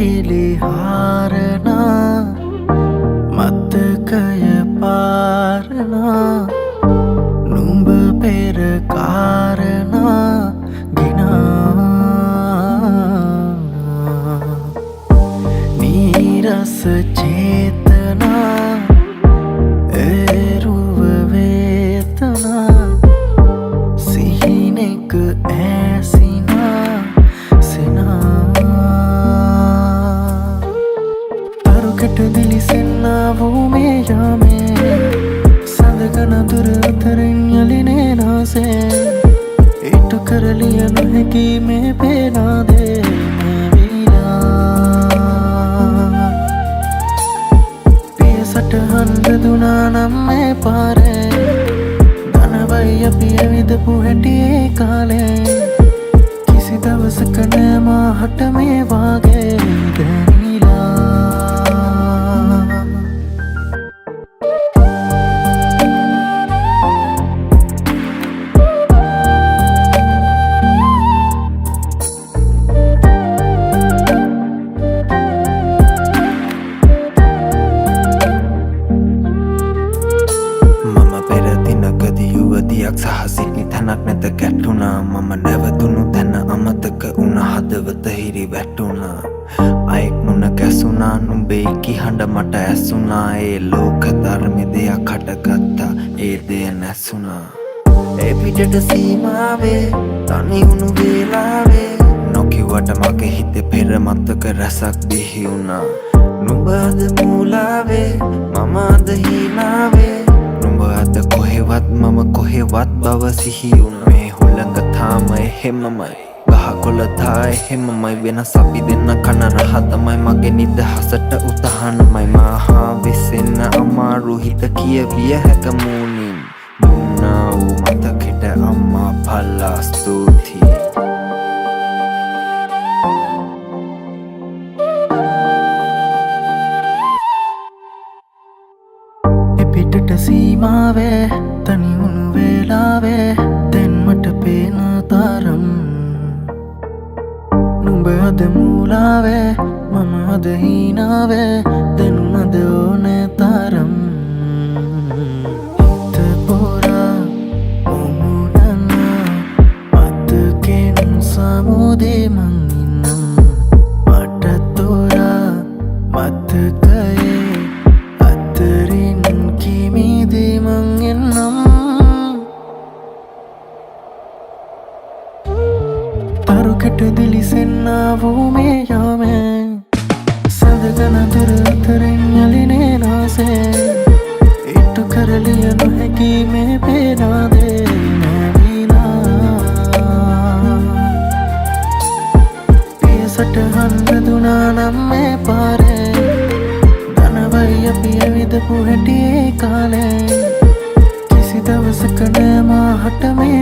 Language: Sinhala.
එලිහාරනා මත්තකය පාරනා නුඹ පෙර කාරණා ගෙනා නීරස චේතනා එරුව වේතනා සිහිනෙක ඇසිනා සිනා තරුකට දිලිසෙන්නා වූ මේ යාමේ සඳකන දුර අතරින් යලිනේ නාසේ ඉටු කරලිය නොහැකි මේ පේනාදේ මේ වීලා පිය සටහන් බෙදුනා නම් මේ පාරේ ධනවයි අපි ඇවිදපු හැටියේ කාලේ කිසි දවසක නෑ මාහට මේ වාගේ දැනීලා සහසිනි තැනක් නැත ගැටුණා මම නැවතුණු තැන අමතක වුණ හදවත හිරි වැටුණා අයෙක් මුණ කැසුණා නුඹේ කිහඬ මට ඇසුණා ඒ ලෝක ධර්මෙ දෙයක් හටගත්තා ඒ දෙය නැසුණා ඒ පිටට සීමාවේ තනි වුණු වේලාවේ නොකිව්වට මගේ හිතේ පෙර මතක රැසක් බිහි වුණා නුඹ අද මූලාවේ මම අද හීනාවේ නුඹ අද කොහෙවත් මම කොහෙවත් බව සිහි වුණ මේ හුළඟ තාම එහෙමමයි ගහකොළ තා එහෙමමයි වෙනස් අපි දෙන්න කන රහ තමයි මගේ නිදහසට උතහනමයි මහා වෙසෙන්න අමාරු හිත කියවිය හැක මූණින් දුන්නා වූ මතකෙට අම්මා පල්ලා ස්තුතියි පිටට සීමාවේ තනි වුණු වේලාවේ දැන් මට පේන තරම් නුඹ අද මූලාවේ මම අද හීනාවේ දැනුණද ඕනේ තරම් හිත පොරා මුමුණන මතකෙන් සමුදේ මං ඉන්නම් මට තොරා මතකයේ අතරින් කිමිදී මං එන්නම් තරුකට දිලිසෙන්නා වූ මේ යාමේ සඳකන දුර අතරින් යලිනේ නාසේ ඉටු කරලිය නොහැකි මේ පේනාදේ නැවිලා පිය සටහන් බෙදුනා නම් මේ පාරේ ධනවයි අපි ඇවිදපු හැටියේ කාලේ කිසි දවසක නෑ මාහට මේ